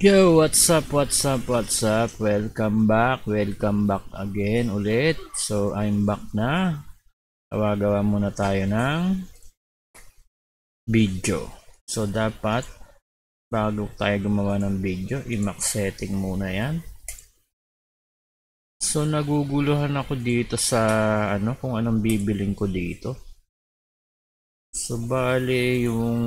Yo, what's up, what's up, what's up? Welcome back again ulit. So, I'm back na. Gawa muna tayo ng video. So, dapat, bago tayo gumawa ng video, i-max setting muna yan. So, naguguluhan ako dito sa, kung anong bibiling ko dito. So, bali, yung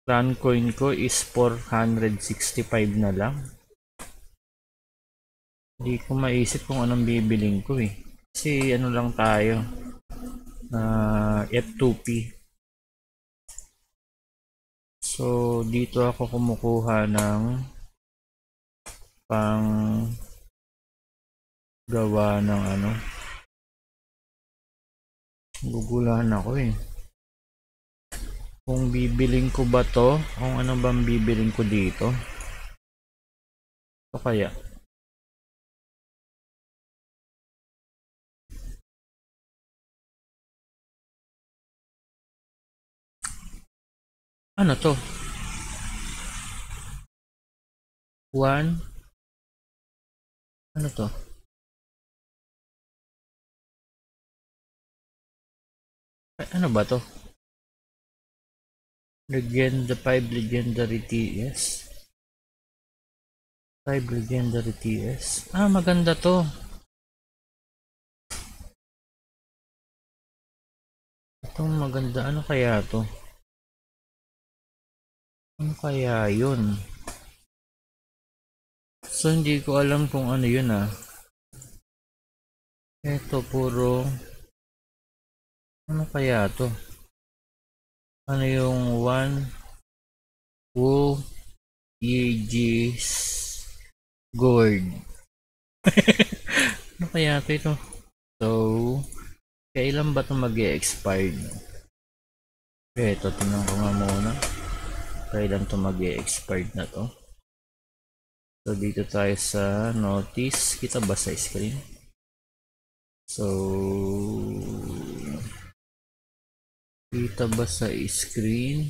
Runcoin ko is 465 na lang. Hindi ko maisip kung anong bibiling ko eh. Kasi ano lang tayo. F2P. So, dito ako kumukuha ng pang gawa ng gugulahan ako eh. Kung bibiling ko ba to? Kung ano bang bibiling ko dito? Ito kaya? Ano to? 1. Ano to? Ay, ano ba to? 5 legendary TS. 5 legendary TS. Ah, maganda to. Itong maganda. Ano kaya to? Ano kaya yun? So, hindi ko alam kung ano yun ah. Ito puro ano kaya to? Ano yung 1 Wu Yigis Gourd? Ano kaya to ito? So, kailan ba ito mag-e-expired? Ito, tingnan ko nga muna. Kailan ito mag-e-expired na to? So, dito tayo sa notice. Kita ba sa screen? So, kita ba sa screen?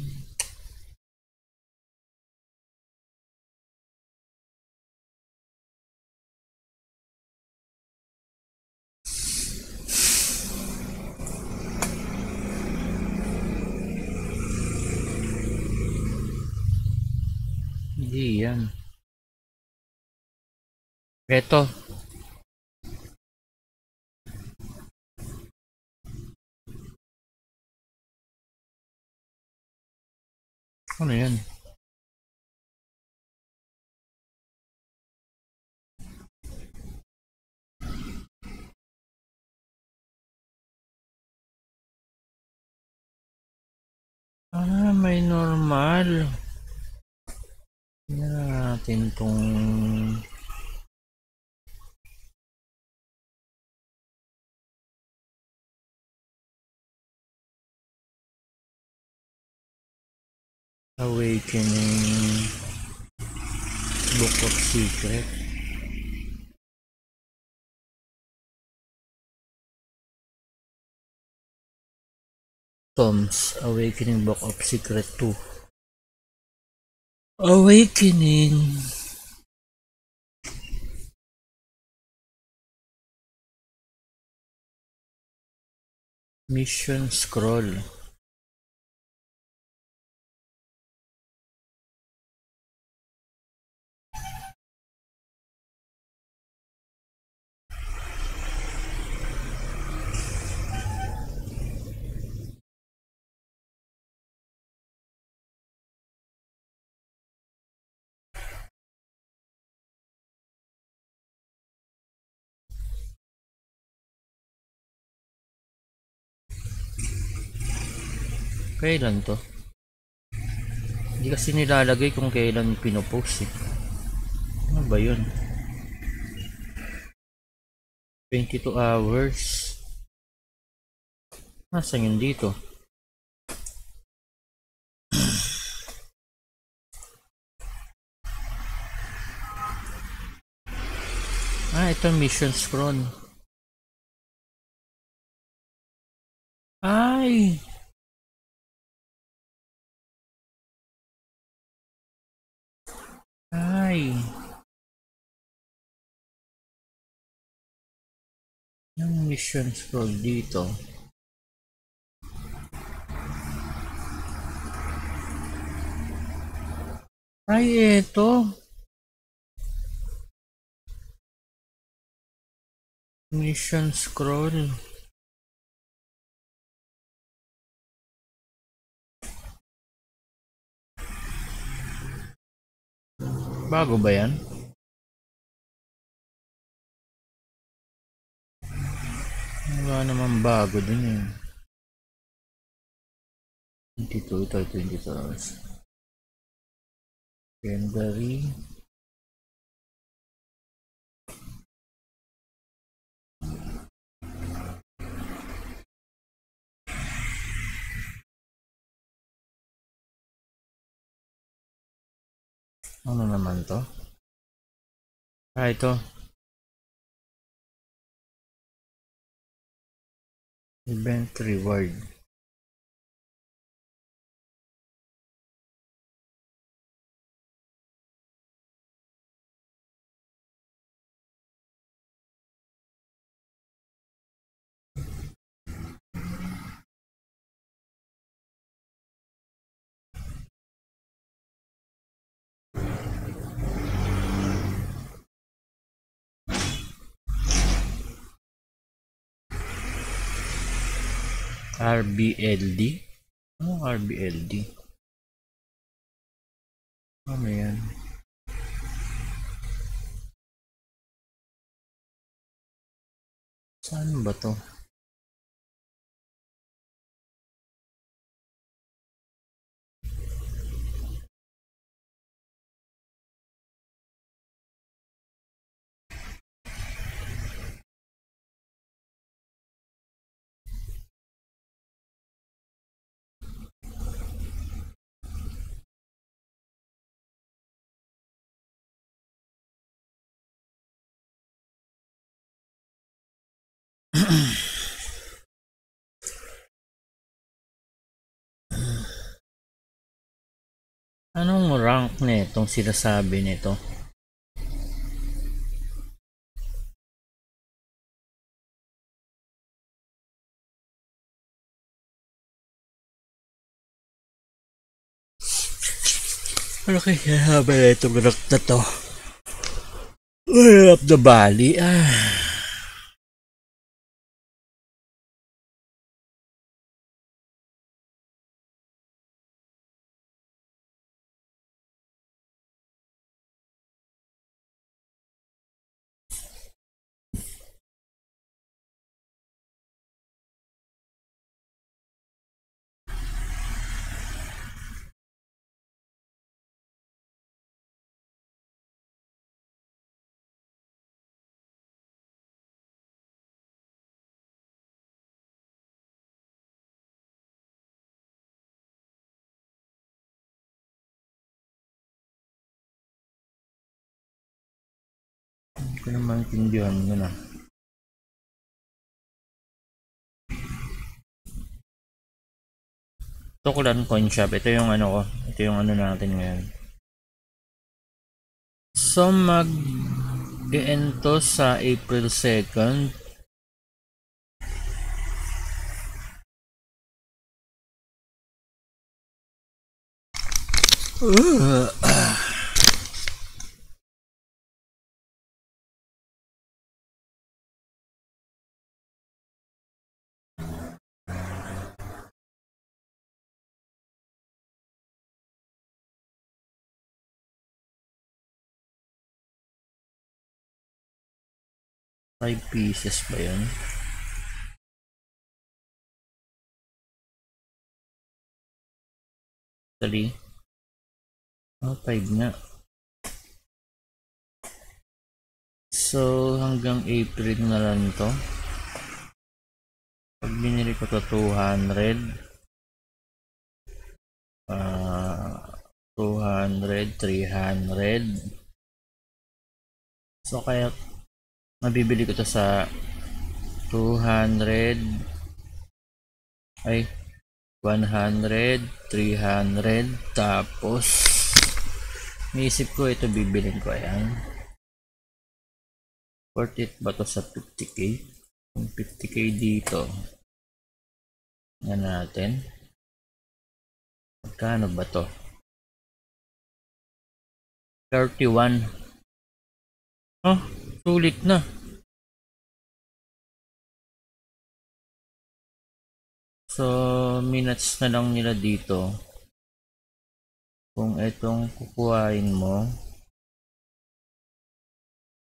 Hindi yan. Ito. Ano yan? Ah, may normal. Tingnan natin kung Awakening Book of Secret. Tom's Awakening Book of Secret 2. Awakening. Mission Scroll. Kailan to? Hindi kasi nilalagay kung kailan pinopost eh. Ano ba yun? 22 hours. Nasaan yun dito? Ah, ito Mission Scroll. Ay! Ay. Yung mission scroll dito. Ay, eto. Mission scroll. Bago ba yan? Wala naman bago dun eh. 22, ito 22 hours. Secondary. Ano naman to? Ah, ito. Event reward. RBLD? Anong RBLD? Ano yan? Saan ba to? Anong rank nitong sinasabi nito? Ano kaya sinasabi na itong rank na to? Way up the valley. Ah. Hindi ko naman maintindihan yun ah. Tukulan coin shop. Ito yung ano ko. Ito yung ano natin ngayon. So mag-ento sa April 2nd. Five pieces ba yun? Actually, oh, 5 nga. So, hanggang April na lang to. Pag binili ko to 200, 200, 300. So, kaya mabibili ko to sa 200, ay 100, 300, tapos Naisip ko ito bibilin ko. Ayan. Worth it ba to sa 50k? Kung 50k dito. Yan natin. Magkano ba to? 31. Oh, sulit na. So, minutes na lang nila dito. Kung itong kukuhain mo,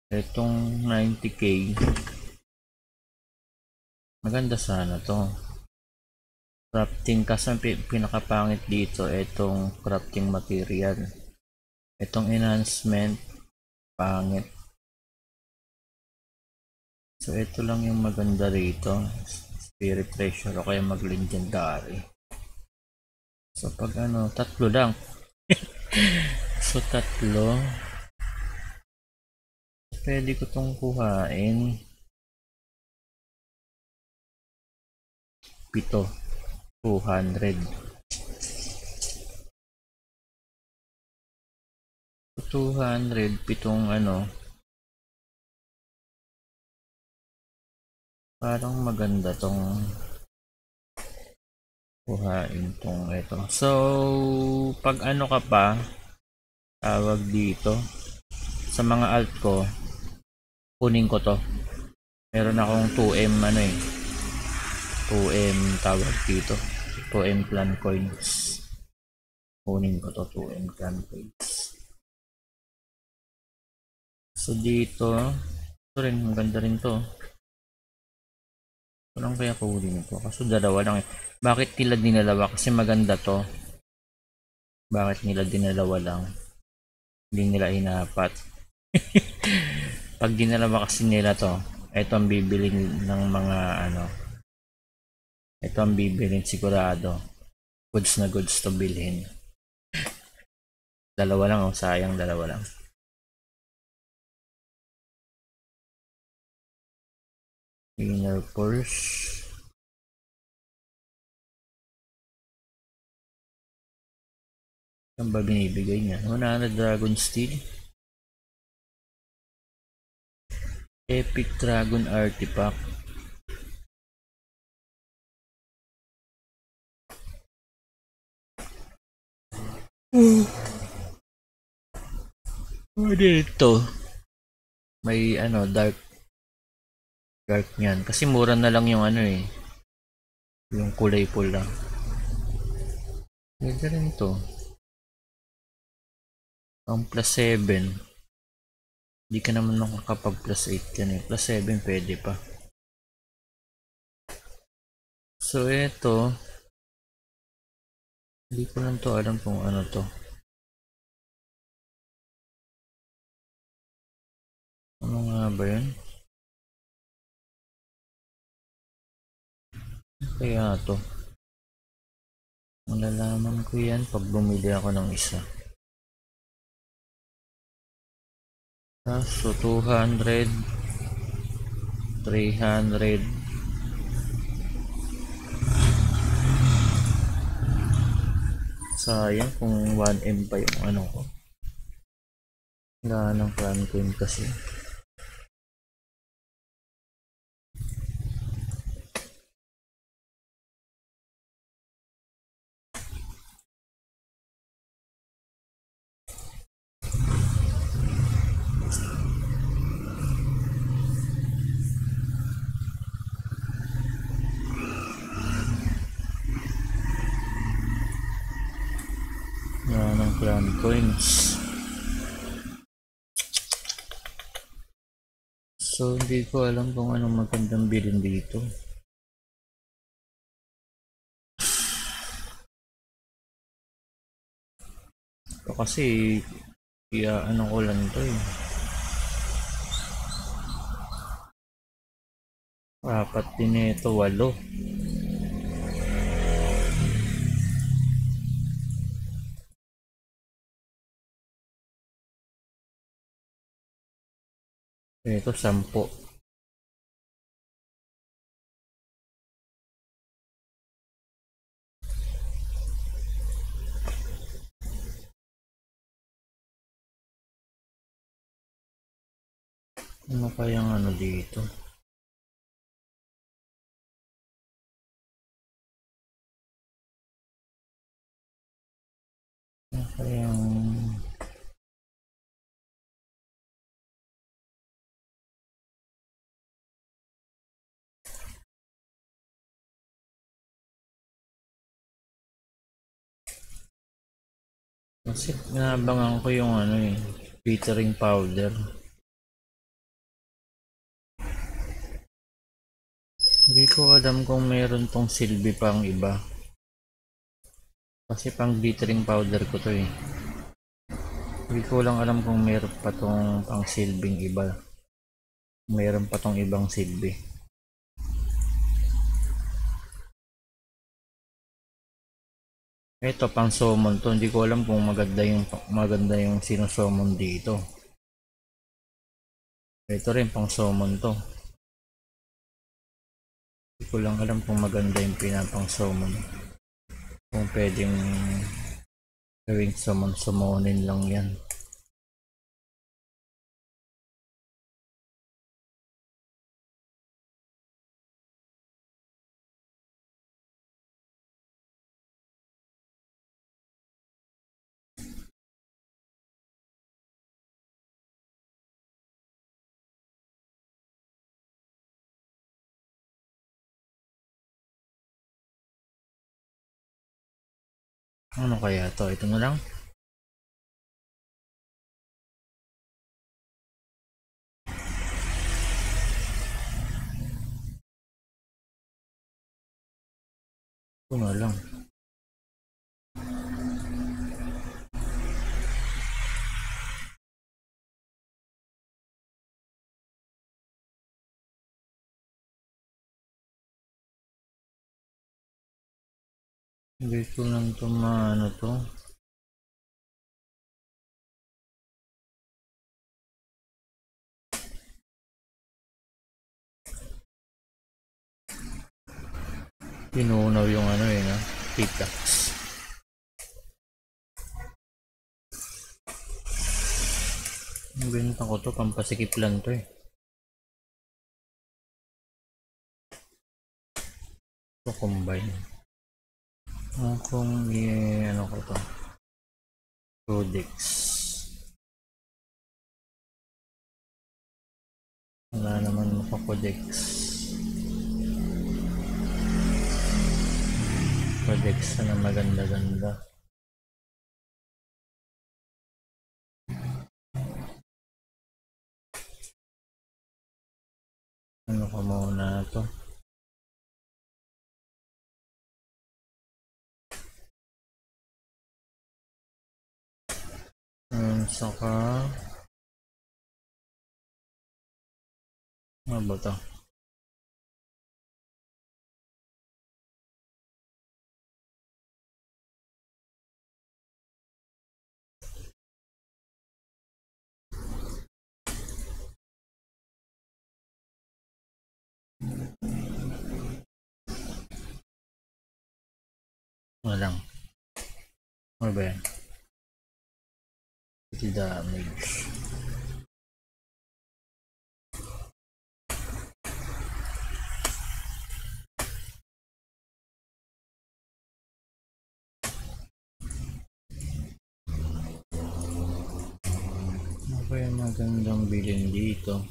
itong 90k, maganda sana to. Crafting, kasi pinakapangit dito, itong crafting material. Itong enhancement, pangit. So, ito lang yung maganda rito. Spirit treasure o kaya mag-legendary. So, pag ano, tatlo lang. So, tatlo. Pwede ko tong kuhain. 7. 200. 200. 7 ano. Parang maganda tong kuhain tong ito. So, pag ano ka pa, tawag dito, sa mga alt ko, kunin ko to. Meron akong 2M ano eh. 2M tawag dito. 2M clan coins. Kunin ko to 2M clan coins. So dito, ito rin, maganda rin to. Walang kaya kunin ito. Kaso dalawa lang eh. Bakit nila dinalawa? Kasi maganda to. Bakit nila dinalawa lang? Hindi nila inapat. Pag dinalawa kasi nila to, ito ang bibilin ng mga ano. Ito ang bibilin sigurado. Goods na goods to bilhin. Dalawa lang oh, sayang dalawa lang. Inner purse. Saan ba binibigay niya? 100 Dragon Steel. Epic Dragon Artifact. Dito. May ano, dark niyan. Kasi mura na lang yung ano eh. Yung kulay pula. Pwede rin to. Ang plus 7. Hindi ka naman makakapag plus 8 yan eh. Plus 7 pwede pa. So ito. Hindi ko lang to alam kung ano to. Ano nga ba yun? Kaya to. Malalaman ko yan pag bumili ako ng isa. So 200, 300. Sayang kung 1M pa yung ano ko. Wala ng clan coin kasi. Wala ng clan coins. So hindi ko alam kung anong magandang bilhin dito. Ito kasi kaya ano ko lang to eh. Apat din ito, 8. Ito 10. Ano kayang ano dito? Ano kayang... Kasi nabangan ko yung ano eh, glittering powder. Hindi ko alam kung meron tong silbi pang iba. Kasi pang glittering powder ko to eh. Hindi ko lang alam kung meron pa tong pang silbing iba. Meron pa tong ibang silbi. Ito pang summon to. Hindi ko alam kung maganda yung sinusummon dito. Ito rin pang summon to. Hindi ko lang alam kung maganda yung pinapang summon. Kung pwedeng gawing summonin lang yan. Ano kaya to? Ito na lang. Ito na lang. Hindi ko lang to maano to. Pinunaw yung ano eh na. Pickax. Ang binenta ko to, pampasikip lang to eh. Ito combine. Kung ano ko to. Codex. Wala naman makakodex. Codex na maganda-ganda. Ano ko muna to? Saka ano ba to? Ano lang? Ano ba yan? Damage. Ano ba yung magandang bilhin dito?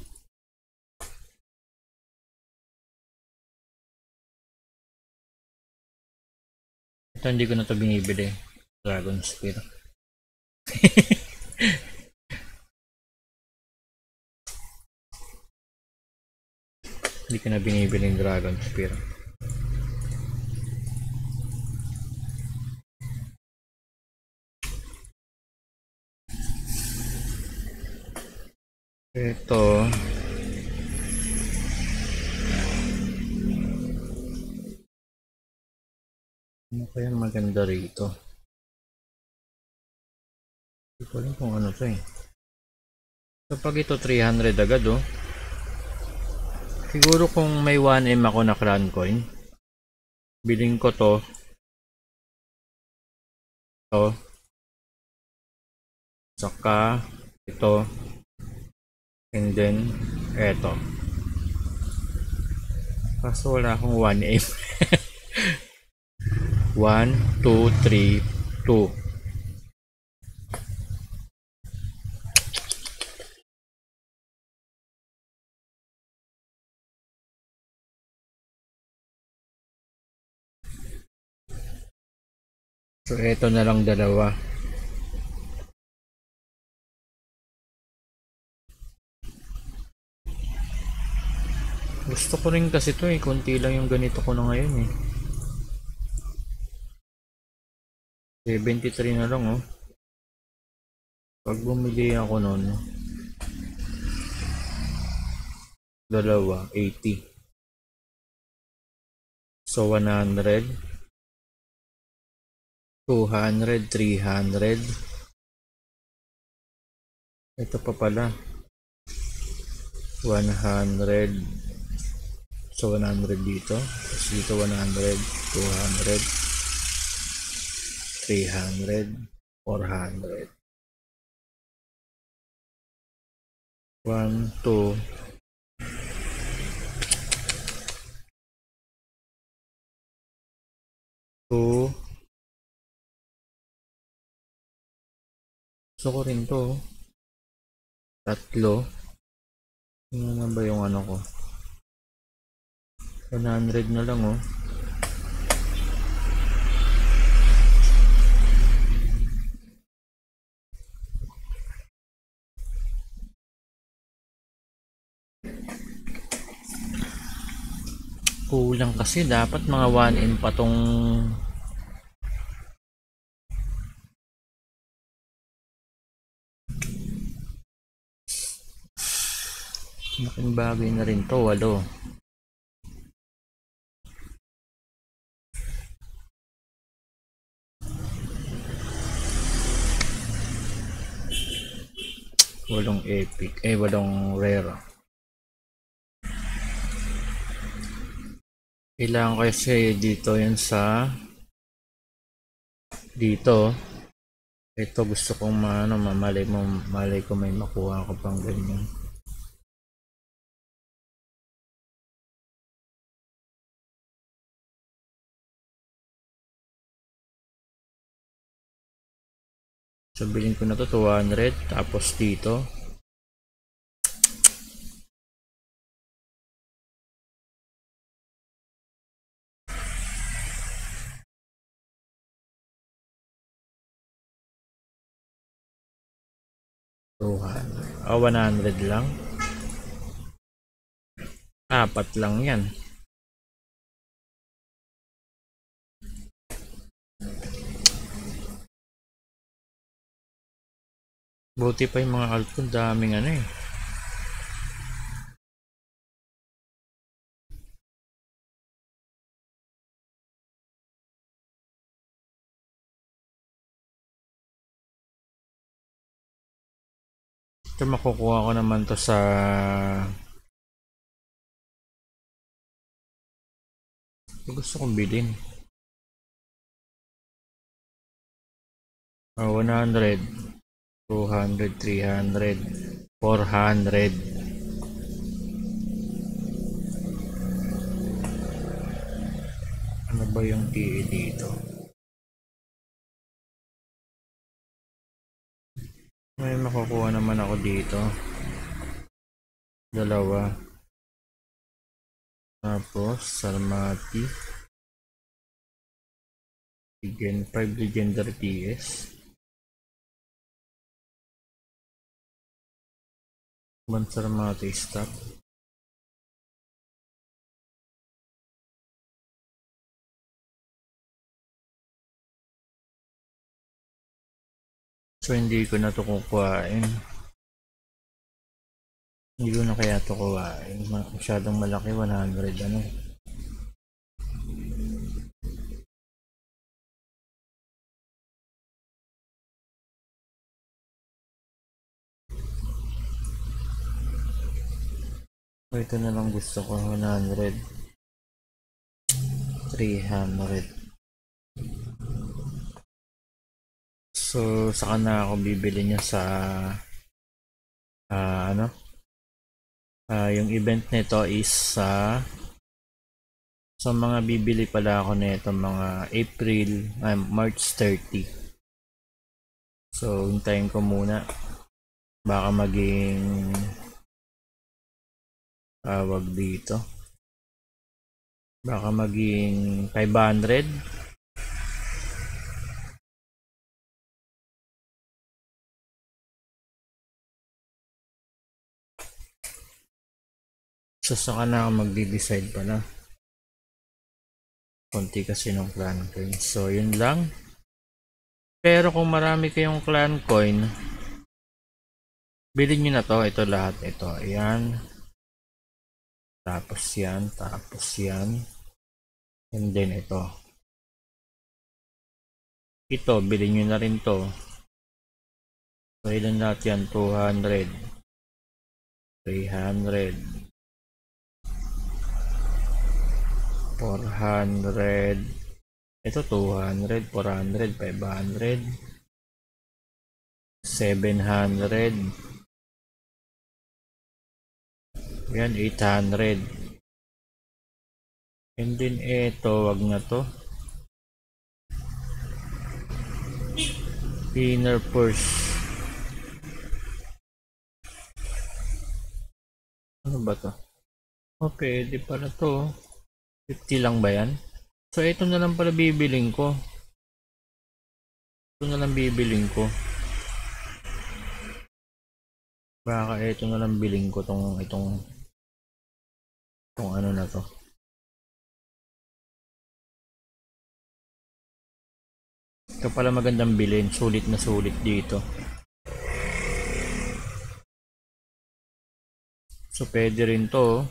Ito hindi ko na to binibili. Dragon Spear. Hindi ko na binibili yung Dragon Spear. Ito. Ano kaya maganda rito? Hindi ko alam kung ano to eh. Kapag ito 300 agad oh. Siguro kung may 1M ako na crown coin, biling ko to. Ito. Saka ito. And then Eto. Kaso wala akong 1M. 1, 2, 3, 2. So, eto na lang dalawa. Gusto ko rin kasi to eh. Kunti lang yung ganito ko na ngayon eh. 73 na lang oh. Pag bumili ako nun, dalawa, 80. So, 100. 200, 300. Ito pa pala. 100. So, 100 dito. Tapos dito 100, 200, 300, 400. 1, 2, 2. Gusto ko rin to. Tatlo. Ano na ba yung ano ko? 100 na lang oh. Kulang kasi dapat mga 1M pa tong malaking bagay na rin to, 8. Walong epic, walong rare. Kailangan ko kasi dito yun sa dito. Ito gusto kong malay ko may makuha ko pang ganyan. So bilhin ko na to 200 tapos dito $200. 100 lang. 4 lang yan. Buti pa yung mga altcoin, daming ano eh. Ito makukuha ko naman to sa gusto kong bilhin. 100, 200, 300, 400. Ano ba yung TE dito? May makukuha naman ako dito. Dalawa. Tapos, Sarmati. Gen 5 Legendary TS. Sarmati stock. So, hindi ko na to kukuhain. Hindi ko na kaya to kuhain. Masyadong malaki, 100 ano. So, ito na lang gusto ko, 100. 300. So, saka na ako bibili niya sa ano? Yung event nito is sa mga bibili pala ako nito mga March 30. So hintayin ko muna, baka maging tawag dito, baka maging 500. So saka na ako magde-decide pala, konti kasi ng clan coin. So yun lang. Pero kung marami kayong clan coin, bilhin nyo na to. Ito lahat, ito, ayan, tapos yan, tapos yan, and then ito, bilhin nyo na rin to. So ilan lahat yan? 200, 300, 400, ito 200, 400, 500, 700, yan 800, and then ito, wag na to, inner purse, ano ba to? Oh, pwede pala to. 50 lang ba yan? So ito na lang pala bibiling ko. Ito na lang bibiling ko. Baka ito na lang biling ko itong ano na to. Ito pala magandang bilhin. Sulit na sulit dito. So pwede rin to.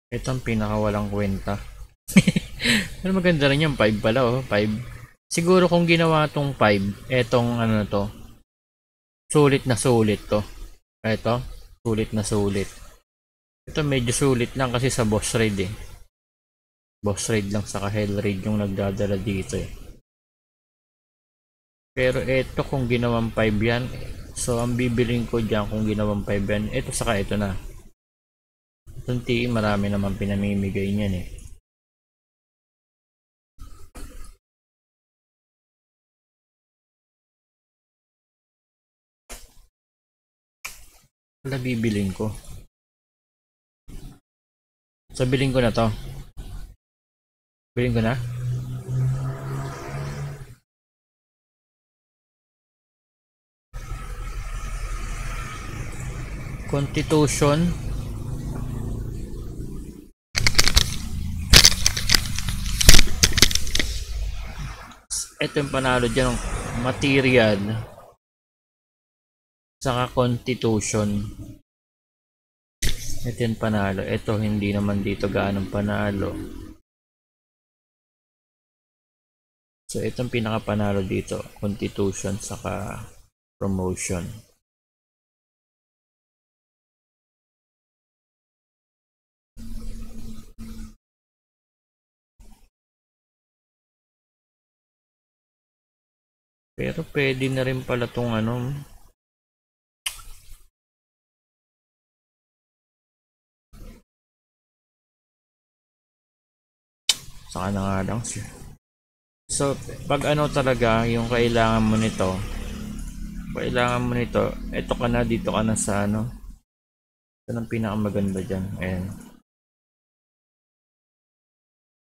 Ito ang pinakawalang kwenta. Pero maganda rin yung 5 pala, oh. 5. Siguro kung ginawa tong 5, etong ano na to, sulit na sulit to. Ito, sulit na sulit. Ito medyo sulit lang kasi sa boss raid eh. Boss raid lang saka hell raid yung nagdadala dito eh. Pero ito kung ginawang 5 yan, so ang bibiling ko dyan kung ginawang 5 yan, ito saka ito na. Itong TE marami naman pinamimigay niyan eh. Wala bibiling ko. So biling ko na to. Biling ko na. Constitution. Ito yung panalo dyan, material saka constitution. Ito yung panalo. Ito hindi naman dito gaanong panalo. So itong pinaka-panalo dito, constitution saka promotion. Pero pwede na rin pala tong ano. Saka na nga lang siya. So pag ano talaga yung kailangan mo nito, eto ka na, dito ka na sa ano. Ito ang pinakamaganda dyan. Ayan.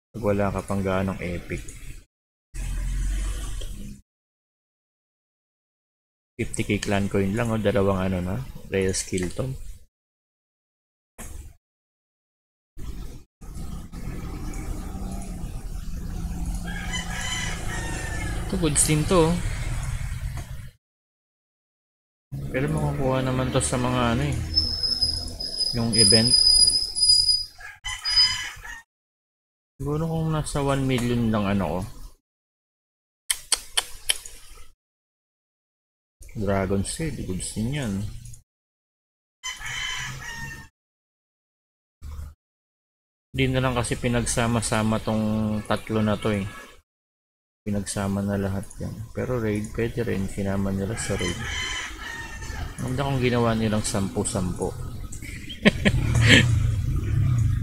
Pag wala ka pang gaanong epic. 50k clan coin lang o, dalawang ano na, rare skill to. Ito good steam to. Pero makukuha naman to sa mga ano eh, yung event. Siguro kung nasa 1 million lang ano ko. Dragon's Head, good steam yan. Hindi na lang kasi pinagsama-sama tong tatlo na to eh. Pinagsama na lahat yan. Pero raid pwede rin, sinama nila sa raid. Hindi akong ginawa nilang 10-10.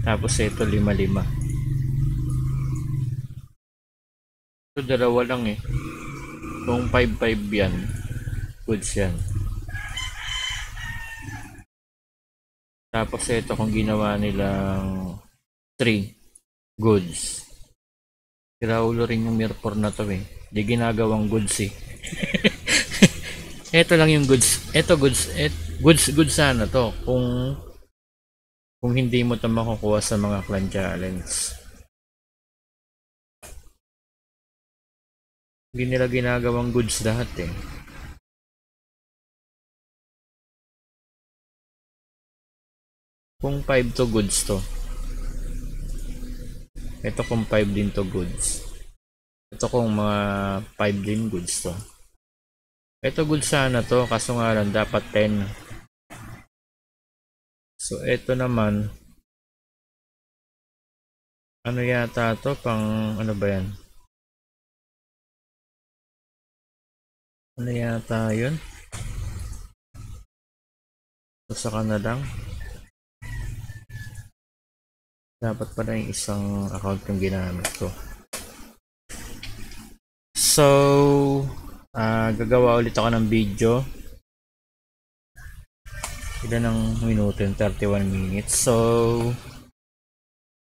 Tapos ito 5-5. Ito dalawa lang eh. Kung 5-5 yan, goods yan. Tapos ito kung ginawa nilang 3 goods. Kiraulo rin yung mirror na to eh. Di ginagawang goods eh. Ito lang yung goods. Ito goods. Goods sana to. Kung hindi mo to makukuha sa mga clan challenge. Hindi nila ginagawang goods lahat eh. Kung 5 to goods to. Ito kung 5 din to goods. Ito kung mga 5 din goods to. Ito goods sana to, kaso nga lang dapat 10. So ito naman, ano yata to, pang ano ba yan? Ano yata yun? So saka na lang. Dapat pala yung isang account yung ginamit ko. So, gagawa ulit ako ng video. Ilan ng minuto? 31 minutes. So,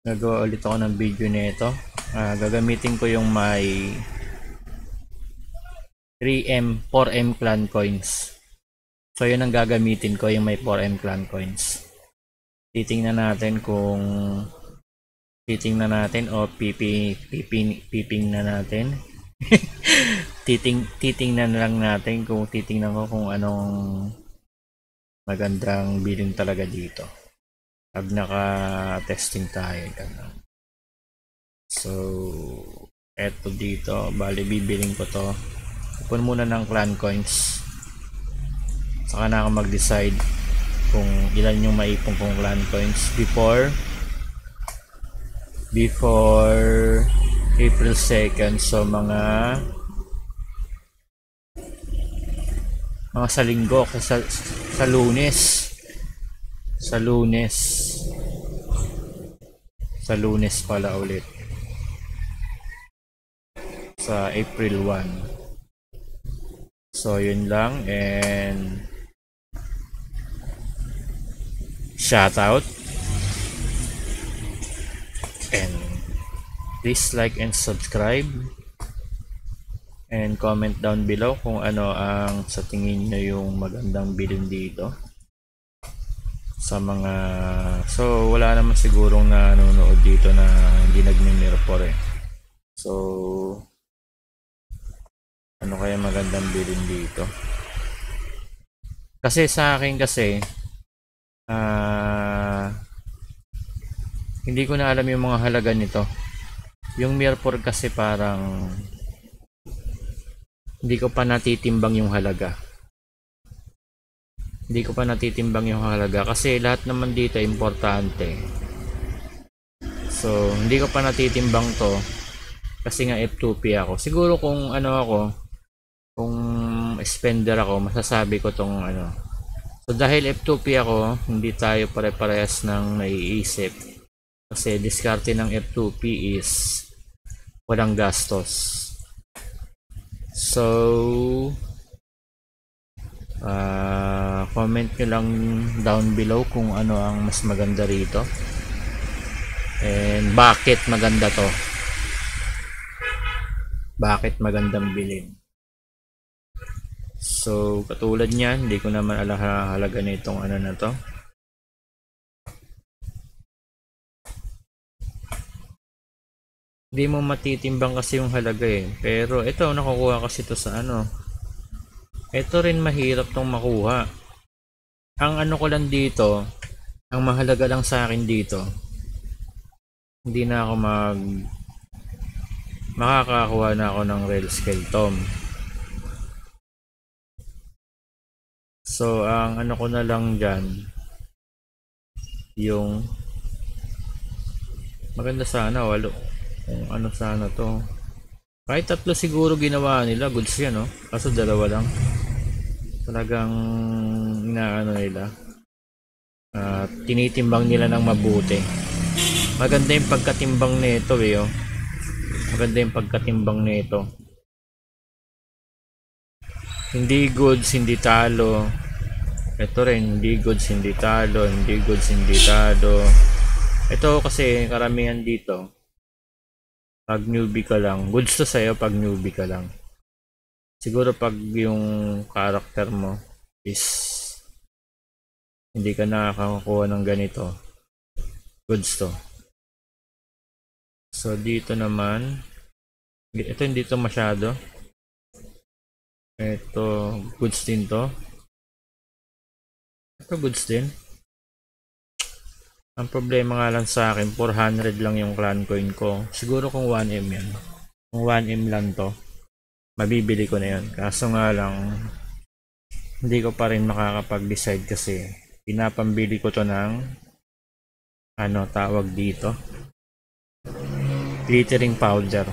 gagawa ulit ako ng video nito. Gagamitin ko yung may 3M, 4M clan coins. So, yun ang gagamitin ko, yung may 4M clan coins. Titingnan natin kung piping na natin. Titingnan lang natin kung titingnan ko kung anong magandang billing talaga dito pag naka-testing tayo. So eto dito, bali bibiling ko to. Ipon muna ng clan coins, saka na ako mag-decide kung ilan yung maipon kong clan coins before April 2nd. So mga sa linggo, sa lunes pala ulit, sa April 1. So yun lang, and shout out, and please like and subscribe, and comment down below kung ano ang sa tingin nyo yung magandang bilhin dito sa mga, so wala naman sigurong nanonood dito na hindi nagme-mirror eh. So ano kaya magandang bilhin dito? Kasi sa akin kasi hindi ko na alam yung mga halaga nito. Yung mirror kasi parang hindi ko pa natitimbang yung halaga. Kasi lahat naman dito importante. So hindi ko pa natitimbang to kasi nga F2P ako. Siguro kung kung spender ako, masasabi ko tong ano. So dahil F2P ako, hindi tayo pare-parehas ng naiisip. Kasi diskarte ng F2P is walang gastos. So comment nyo lang down below kung ano ang mas maganda rito and bakit maganda to, bakit magandang bilhin. So katulad niyan, hindi ko naman halaga na itong ano na to. Hindi mo matitimbang kasi yung halaga eh. Pero ito, nakukuha kasi ito sa ano. Ito rin mahirap tong makuha. Ang ano ko lang dito, ang mahalaga lang sa akin dito, hindi na ako makakakuha na ako ng Real Skeleton. So ang ano ko na lang dyan, yung maganda sana, walo. Kung ano sana to. Kahit 3 siguro ginawa nila, goods yan, no? Kaso 2 lang. Talagang inaano nila. Tinitimbang nila ng mabuti. Maganda yung pagkatimbang nito eh, oh. Maganda yung pagkatimbang nito. Hindi goods, hindi talo. Ito rin, hindi goods, hindi talo. Hindi goods, hindi talo. Ito kasi karamihan dito. Pag newbie ka lang, goods to sa'yo pag newbie ka lang. Siguro pag yung character mo is hindi ka nakakakuha ng ganito, goods to. So dito naman, ito hindi to masyado. Ito goods din to. Ito goods din. Ang problema nga lang sa akin, 400 lang yung clan coin ko. Siguro kung 1M yan. Kung 1M lang to, mabibili ko na yun. Kaso nga lang, hindi ko pa rin makakapag-decide kasi pinapambili ko to ng ano tawag dito, glittering powder.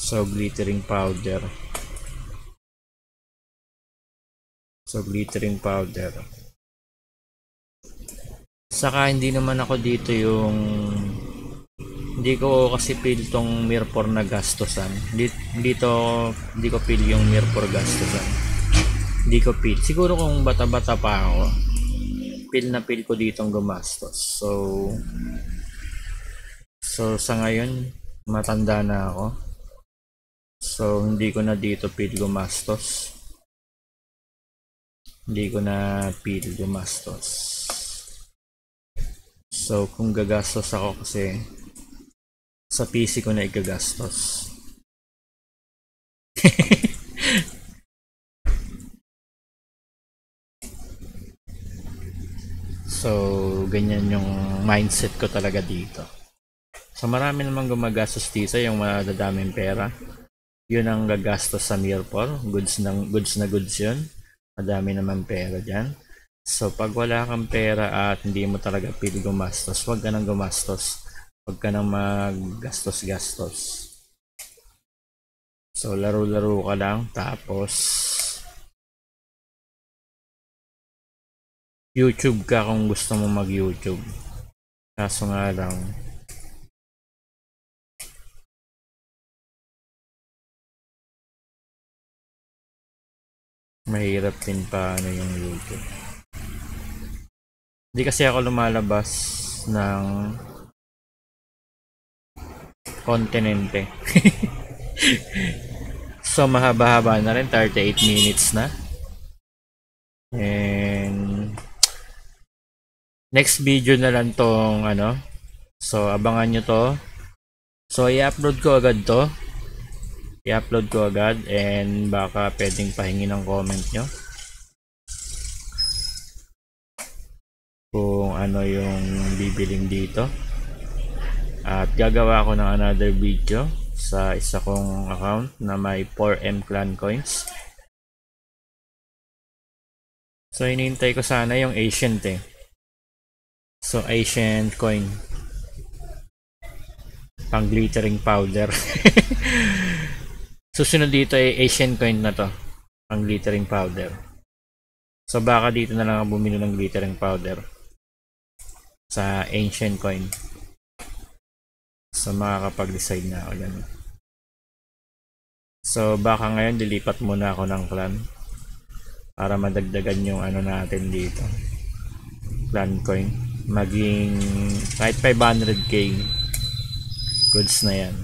So glittering powder. Saka hindi naman ako dito yung hindi ko kasi feel tong Mirror na gastosan. Hindi ko feel yung Mirror gastosan. Hindi ko feel. Siguro kung bata-bata pa ako, feel ko ditong gumastos. So sa ngayon, matanda na ako. So hindi ko na dito feel gumastos. So kung gagastos ako kasi sa PC ko na igagastos. So ganyan yung mindset ko talaga dito. So marami namang gumagastos dito yung madadaming pera. Yun ang gagastos sa Mirror. Goods na goods yun. Madami naman pera dyan. So pag wala kang pera at hindi mo talaga pili gumastos, huwag ka nang gumastos. Huwag ka nang maggastos-gastos. So laro-laro ka lang, tapos YouTube ka kung gusto mo mag-YouTube. Kaso nga lang, mahirap din paano yung YouTube. Hindi kasi ako lumalabas ng kontinente. So mahaba-haba na rin, 38 minutes na. And next video na lang tong ano. So abangan nyo to. So i-upload ko agad to. And baka pwedeng pahingi ng comment nyo kung ano yung bibiling dito. At gagawa ko ng another video sa isa kong account na may 4M clan coins. So hinihintay ko sana yung ancient eh. So ancient coin, pang glittering powder. Susunod dito ay Asian coin na to, ang glittering powder. So baka dito na lang ako bumili ng glittering powder sa ancient coin. So makakapag-decide na ako dyan. So baka ngayon dilipat muna ako ng clan para madagdagan yung ano natin dito, clan coin. Maging kahit 500k goods na yan.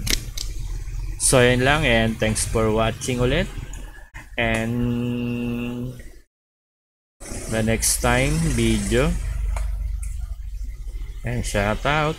So yun lang, and thanks for watching ulit, and the next time video, and shout out.